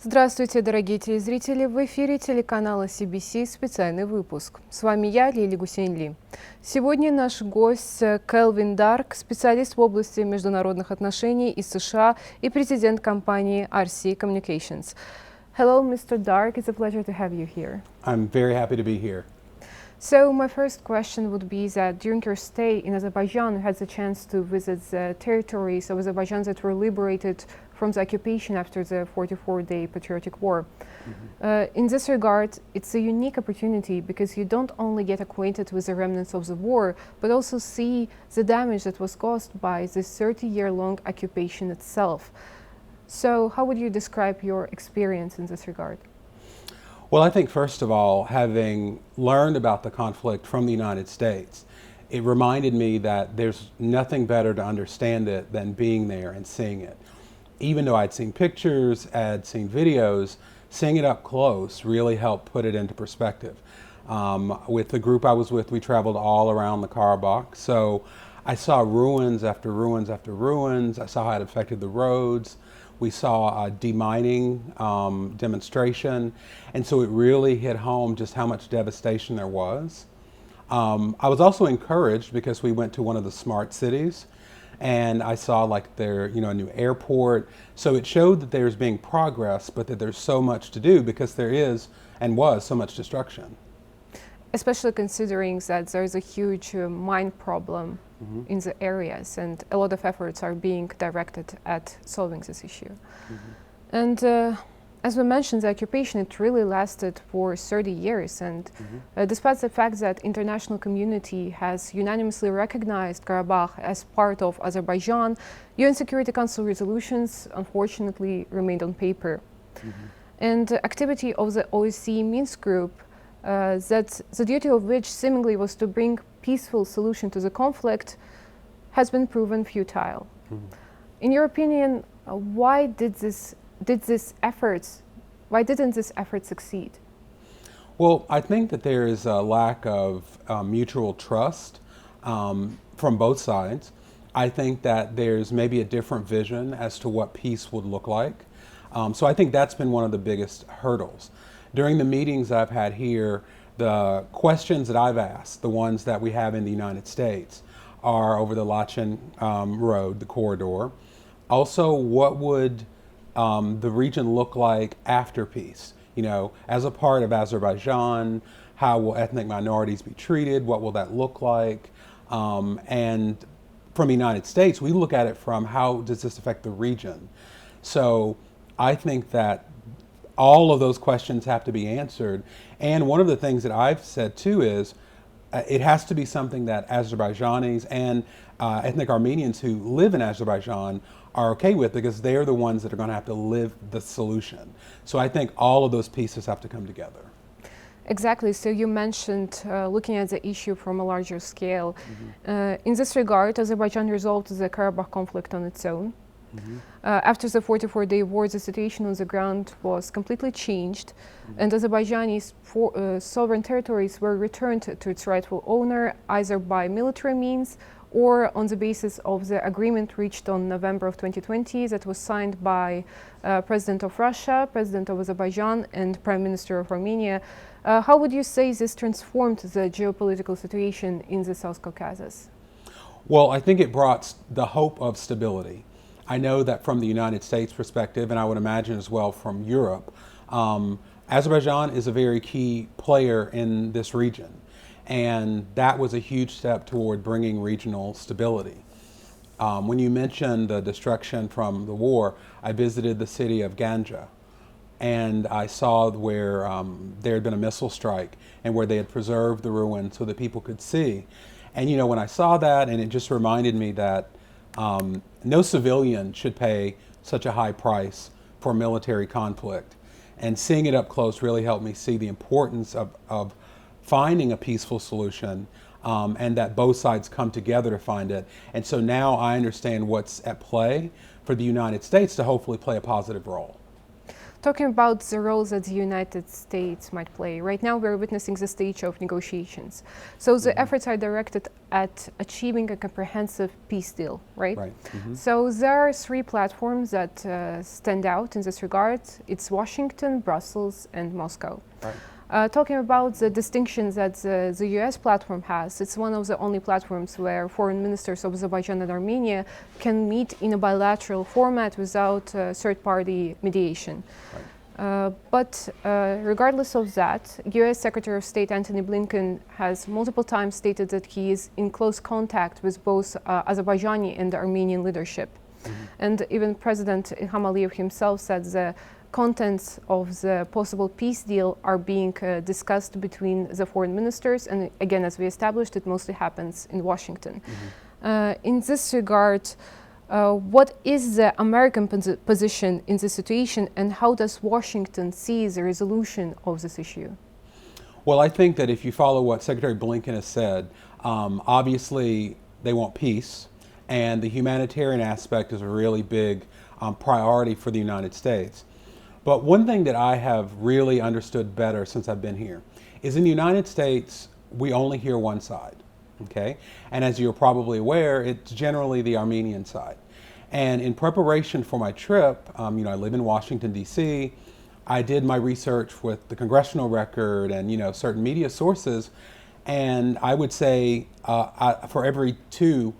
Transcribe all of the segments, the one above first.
Здравствуйте, дорогие телезрители! В эфире телеканала CBC специальный выпуск. С вами я, Лейли Huseynli. Сегодня наш гость Келвин Дарк, специалист в области международных отношений из США и президент компании RC Communications. Hello, Mr. Dark. It's a pleasure to have you here. I'm very happy to be here. So my first question would be that during your stay in Azerbaijan, you had the chance to visit the territories of Azerbaijan that were liberated from the occupation after the 44-day patriotic war. In this regard, it's a unique opportunity because you don't only get acquainted with the remnants of the war, but also see the damage that was caused by this 30-year-long occupation itself. So how would you describe your experience in this regard? Well, I think first of all, having learned about the conflict from the United States, it reminded me that there's nothing better to understand it than being there and seeing it. Even though I'd seen pictures, I'd seen videos, seeing it up close really helped put it into perspective. With the group I was with, we traveled all around the Karabakh, so I saw ruins after ruins after ruins. I saw how it affected the roads. We saw a demining demonstration, and so it really hit home just how much devastation there was. I was also encouraged because we went to one of the smart cities, and I saw like a new airport. So it showed that there's being progress, but that there's so much to do because there is and was so much destruction. Especially considering that there's a huge mine problem in the areas, and a lot of efforts are being directed at solving this issue. And as we mentioned, the occupation, it really lasted for 30 years, and despite the fact that international community has unanimously recognized Karabakh as part of Azerbaijan, UN Security Council resolutions unfortunately remained on paper. And the activity of the OSCE Minsk group, that the duty of which seemingly was to bring peaceful solution to the conflict, has been proven futile. In your opinion, why didn't this effort succeed? Well, I think that there is a lack of mutual trust from both sides. I think that there's maybe a different vision as to what peace would look like. So I think that's been one of the biggest hurdles. During the meetings I've had here, the questions that I've asked, the ones that we have in the United States, are over the Lachen road, the corridor. Also, what would the region look like after peace? You know, as a part of Azerbaijan, how will ethnic minorities be treated? What will that look like? And from the United States, we look at it from how does this affect the region? So I think that all of those questions have to be answered. And one of the things that I've said too is it has to be something that Azerbaijanis and ethnic Armenians who live in Azerbaijan are okay with, because they're the ones that are going to have to live the solution. So I think all of those pieces have to come together. Exactly. So you mentioned looking at the issue from a larger scale. In this regard, Azerbaijan resolved the Karabakh conflict on its own. After the 44-day war, the situation on the ground was completely changed, and Azerbaijani's sovereign territories were returned to its rightful owner, either by military means or on the basis of the agreement reached on November of 2020 that was signed by President of Russia, President of Azerbaijan, and Prime Minister of Armenia. How would you say this transformed the geopolitical situation in the South Caucasus? Well, I think it brought the hope of stability. I know that from the United States perspective, and I would imagine as well from Europe, Azerbaijan is a very key player in this region. And that was a huge step toward bringing regional stability. When you mentioned the destruction from the war, I visited the city of Ganja, and I saw where there had been a missile strike and where they had preserved the ruins so that people could see. And you know, when I saw that, and it just reminded me that no civilian should pay such a high price for military conflict. And seeing it up close really helped me see the importance of finding a peaceful solution, and that both sides come together to find it. And so now I understand what's at play for the United States to hopefully play a positive role. Talking about the role that the United States might play, right now we're witnessing the stage of negotiations. So the efforts are directed at achieving a comprehensive peace deal, right? So there are three platforms that stand out in this regard. It's Washington, Brussels, and Moscow. Talking about the distinctions that the US platform has, it's one of the only platforms where foreign ministers of Azerbaijan and Armenia can meet in a bilateral format without third-party mediation. But regardless of that, US Secretary of State Antony Blinken has multiple times stated that he is in close contact with both Azerbaijani and Armenian leadership. And even President Ilham Aliyev himself said the contents of the possible peace deal are being discussed between the foreign ministers, and again, as we established, it mostly happens in Washington. In this regard, what is the American position in this situation, and how does Washington see the resolution of this issue? Well, I think that if you follow what Secretary Blinken has said, obviously they want peace, and the humanitarian aspect is a really big priority for the United States. But one thing that I have really understood better since I've been here is in the United States, we only hear one side, okay? And as you're probably aware, it's generally the Armenian side. And in preparation for my trip, I live in Washington, D.C., I did my research with the Congressional Record and, certain media sources, and I would say for every 2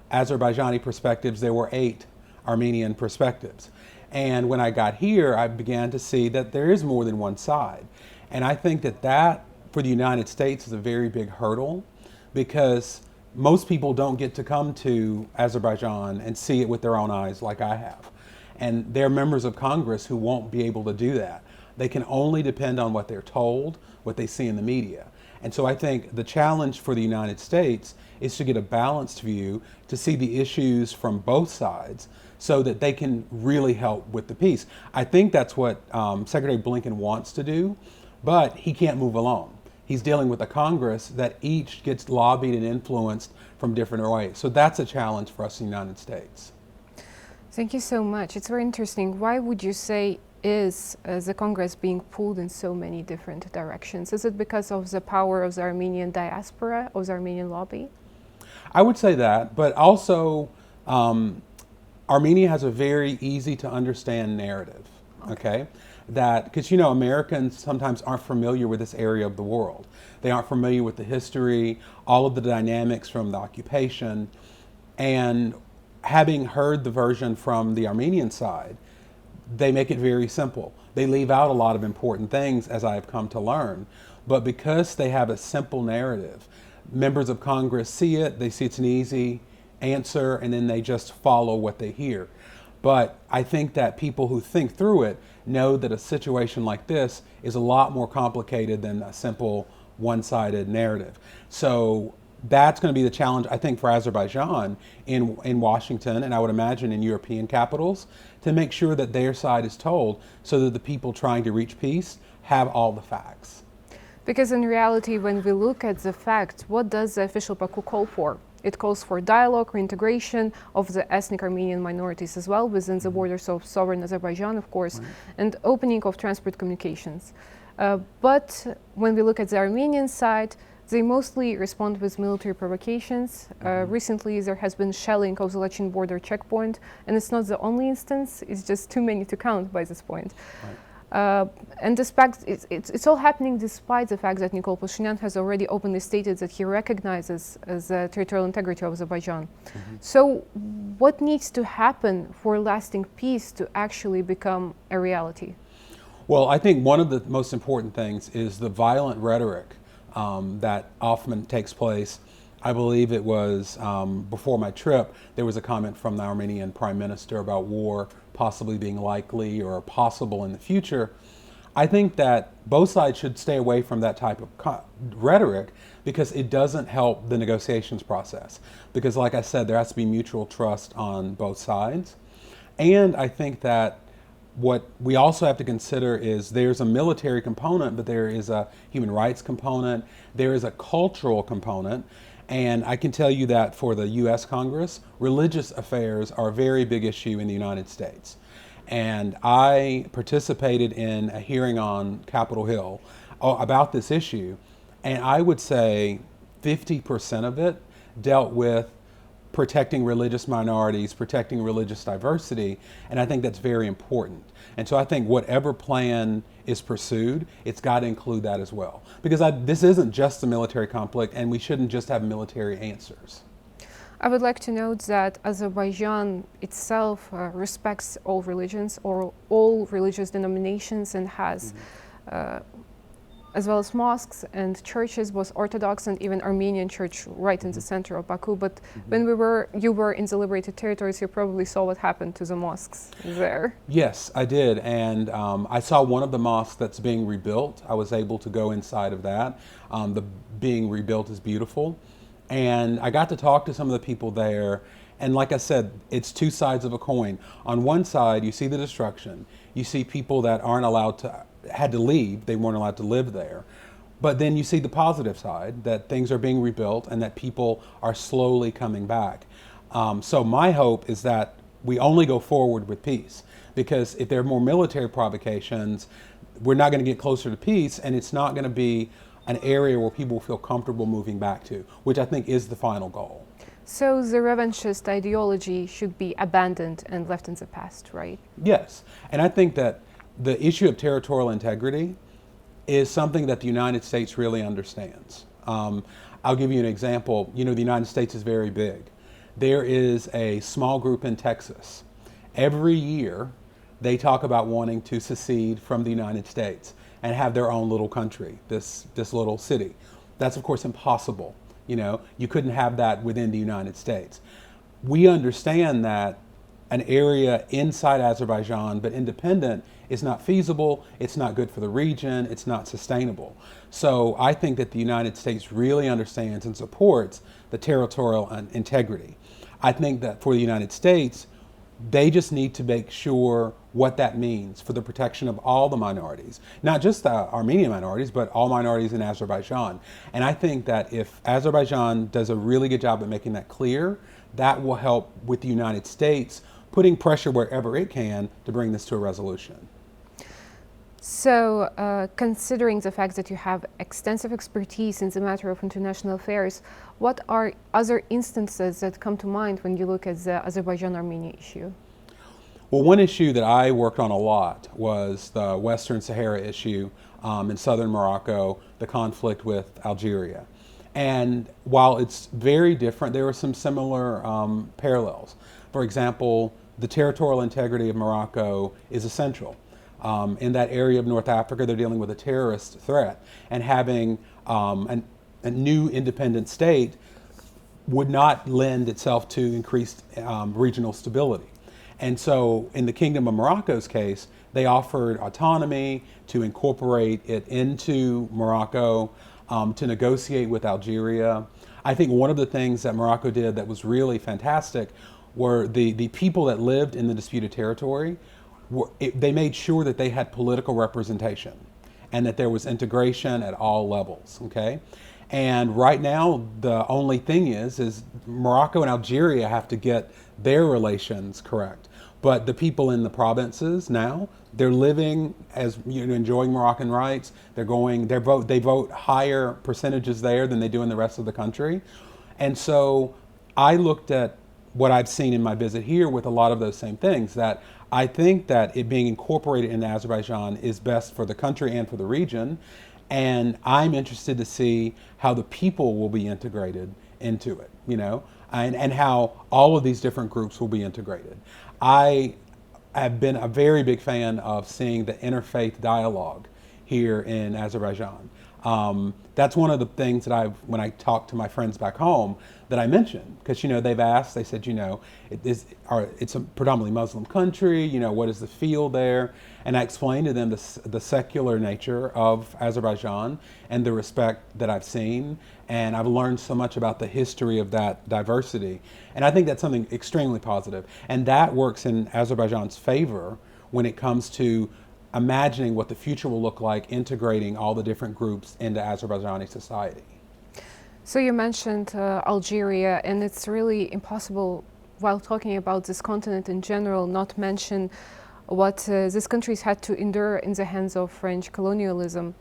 Azerbaijani perspectives, there were 8 Armenian perspectives. And when I got here, I began to see that there is more than one side. And I think that for the United States is a very big hurdle, because most people don't get to come to Azerbaijan and see it with their own eyes like I have. And there are members of Congress who won't be able to do that. They can only depend on what they're told, what they see in the media. And so I think the challenge for the United States is to get a balanced view, to see the issues from both sides, so that they can really help with the peace. I think that's what Secretary Blinken wants to do, but he can't move alone. He's dealing with a Congress that each gets lobbied and influenced from different ways. So that's a challenge for us in the United States. Thank you so much. It's very interesting. Why would you say is the Congress being pulled in so many different directions? Is it because of the power of the Armenian diaspora, of the Armenian lobby? I would say that, but also Armenia has a very easy to understand narrative, okay? That, because Americans sometimes aren't familiar with this area of the world. They aren't familiar with the history, all of the dynamics from the occupation, and having heard the version from the Armenian side, they make it very simple. They leave out a lot of important things, as I have come to learn, but because they have a simple narrative, members of Congress see it, they see it's an easy answer, and then they just follow what they hear. But I think that people who think through it know that a situation like this is a lot more complicated than a simple one-sided narrative. So that's going to be the challenge, I think, for Azerbaijan in Washington, and I would imagine in European capitals, to make sure that their side is told so that the people trying to reach peace have all the facts. Because in reality, when we look at the facts, what does the official Baku call for? It calls for dialogue, reintegration of the ethnic Armenian minorities as well within the borders of sovereign Azerbaijan, of course, and opening of transport communications. But when we look at the Armenian side, they mostly respond with military provocations. Recently, there has been shelling of the Lachin border checkpoint, and it's not the only instance, it's just too many to count by this point. And despite it's all happening despite the fact that Nikol Pashinyan has already openly stated that he recognizes the territorial integrity of Azerbaijan. So what needs to happen for lasting peace to actually become a reality? Well, I think one of the most important things is the violent rhetoric that often takes place. I believe it was before my trip, there was a comment from the Armenian Prime Minister about war possibly being likely or possible in the future. I think that both sides should stay away from that type of rhetoric, because it doesn't help the negotiations process. Because like I said, there has to be mutual trust on both sides. And I think that what we also have to consider is there's a military component, but there is a human rights component, there is a cultural component. And I can tell you that for the U.S. Congress, religious affairs are a very big issue in the United States. And I participated in a hearing on Capitol Hill about this issue, and I would say 50% of it dealt with protecting religious minorities, protecting religious diversity, and I think that's very important. And so I think whatever plan is pursued, it's got to include that as well. Because this isn't just a military conflict, and we shouldn't just have military answers. I would like to note that Azerbaijan itself respects all religions or all religious denominations and has, as well as mosques and churches, both Orthodox and even Armenian church right in the center of Baku. But when you were in the liberated territories, you probably saw what happened to the mosques there. Yes, I did. And I saw one of the mosques that's being rebuilt. I was able to go inside of that. The being rebuilt is beautiful. And I got to talk to some of the people there. And like I said, it's two sides of a coin. On one side, you see the destruction. You see people that aren't allowed to, had to leave. They weren't allowed to live there. But then you see the positive side, that things are being rebuilt and that people are slowly coming back. So my hope is that we only go forward with peace. Because if there are more military provocations, we're not going to get closer to peace, and it's not going to be an area where people feel comfortable moving back to, which I think is the final goal. So the revanchist ideology should be abandoned and left in the past, right? Yes, and I think that the issue of territorial integrity is something that the United States really understands. I'll give you an example. You know, the United States is very big. There is a small group in Texas. Every year, they talk about wanting to secede from the United States and have their own little country, this little city. That's of course impossible. You know, you couldn't have that within the United States. We understand that an area inside Azerbaijan, but independent, is not feasible, it's not good for the region, it's not sustainable. So I think that the United States really understands and supports the territorial integrity. I think that for the United States, they just need to make sure what that means for the protection of all the minorities, not just the Armenian minorities, but all minorities in Azerbaijan. And I think that if Azerbaijan does a really good job at making that clear, that will help with the United States putting pressure wherever it can to bring this to a resolution. So, considering the fact that you have extensive expertise in the matter of international affairs, what are other instances that come to mind when you look at the Azerbaijan-Armenia issue? Well, one issue that I worked on a lot was the Western Sahara issue in southern Morocco, the conflict with Algeria. And while it's very different, there are some similar parallels. For example, the territorial integrity of Morocco is essential. In that area of North Africa, they're dealing with a terrorist threat, and having a new independent state would not lend itself to increased regional stability. And so in the Kingdom of Morocco's case, they offered autonomy to incorporate it into Morocco, to negotiate with Algeria. I think one of the things that Morocco did that was really fantastic were the people that lived in the disputed territory, they made sure that they had political representation and that there was integration at all levels, okay? And right now, the only thing is Morocco and Algeria have to get their relations correct. But the people in the provinces now, they're living as, you know, enjoying Moroccan rights. They vote higher percentages there than they do in the rest of the country. And so I looked at what I've seen in my visit here with a lot of those same things, that I think that it being incorporated into Azerbaijan is best for the country and for the region. And I'm interested to see how the people will be integrated into it, you know, and how all of these different groups will be integrated. I have been a very big fan of seeing the interfaith dialogue here in Azerbaijan. That's one of the things that when I talk to my friends back home, that I mentioned, because, you know, they've asked, they said, you know, it's a predominantly Muslim country, you know, what is the feel there? And I explained to them the secular nature of Azerbaijan and the respect that I've seen. And I've learned so much about the history of that diversity. And I think that's something extremely positive. And that works in Azerbaijan's favor when it comes to imagining what the future will look like, integrating all the different groups into Azerbaijani society. So you mentioned Algeria, and it's really impossible, while talking about this continent in general, not mention what these countries had to endure in the hands of French colonialism.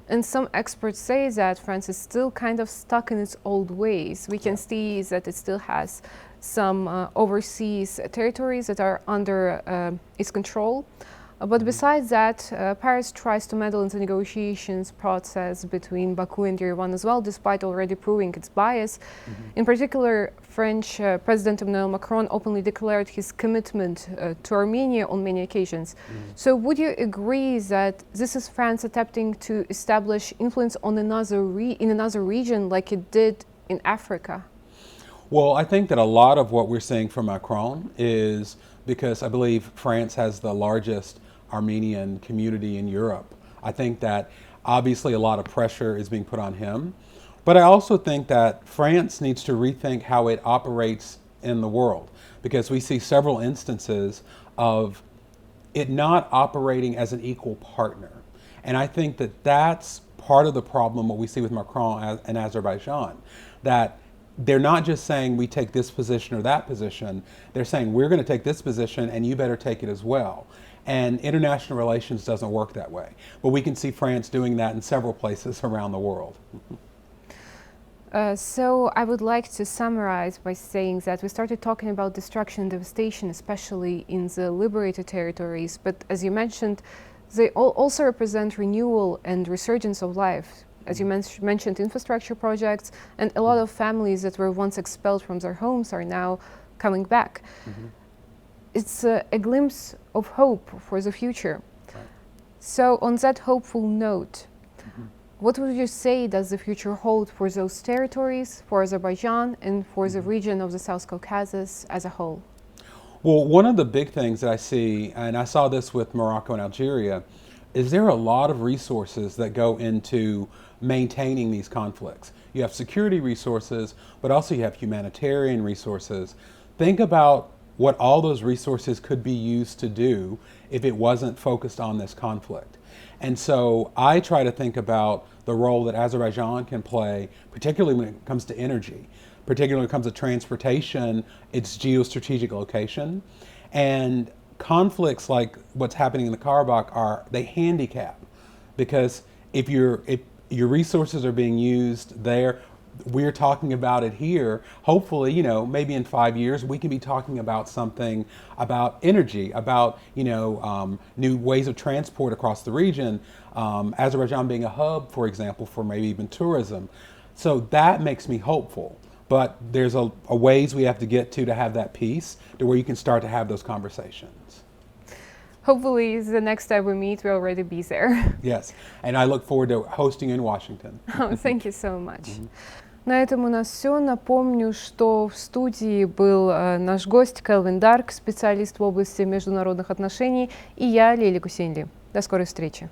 And some experts say that France is still kind of stuck in its old ways. We can see that it still has some overseas territories that are under its control. But besides that, Paris tries to meddle in the negotiations process between Baku and Yerevan as well, despite already proving its bias. In particular, French President Emmanuel Macron openly declared his commitment to Armenia on many occasions. So would you agree that this is France attempting to establish influence on in another region like it did in Africa? Well, I think that a lot of what we're seeing from Macron is because I believe France has the largest Armenian community in Europe. I think that obviously a lot of pressure is being put on him, but I also think that France needs to rethink how it operates in the world, because we see several instances of it not operating as an equal partner. And I think that that's part of the problem what we see with Macron and Azerbaijan, that they're not just saying we take this position or that position, they're saying we're going to take this position and you better take it as well. And international relations doesn't work that way. But we can see France doing that in several places around the world. So I would like to summarize by saying that we started talking about destruction and devastation, especially in the liberated territories. But as you mentioned, they also represent renewal and resurgence of life. As you mentioned, infrastructure projects, and a lot of families that were once expelled from their homes are now coming back. It's a glimpse of hope for the future. Right. So on that hopeful note, what would you say does the future hold for those territories, for Azerbaijan, and for the region of the South Caucasus as a whole? Well, one of the big things that I see, and I saw this with Morocco and Algeria, is there are a lot of resources that go into maintaining these conflicts. You have security resources, but also you have humanitarian resources. Think about what all those resources could be used to do if it wasn't focused on this conflict. And so I try to think about the role that Azerbaijan can play, particularly when it comes to energy, particularly when it comes to transportation, its geostrategic location. And conflicts like what's happening in the Karabakh they handicap, because if your resources are being used there, we're talking about it here. Hopefully, maybe in 5 years we can be talking about something about energy, about new ways of transport across the region. Azerbaijan being a hub, for example, for maybe even tourism. So that makes me hopeful. But there's a ways we have to get to have that peace to where you can start to have those conversations. Hopefully, the next time we meet, we'll already be there. Yes, and I look forward to hosting you in Washington. Oh, thank you so much. На этом у нас все. Напомню, что в студии был наш гость Келвин Дарк, специалист в области международных отношений, и я, Лейли Huseynli. До скорой встречи.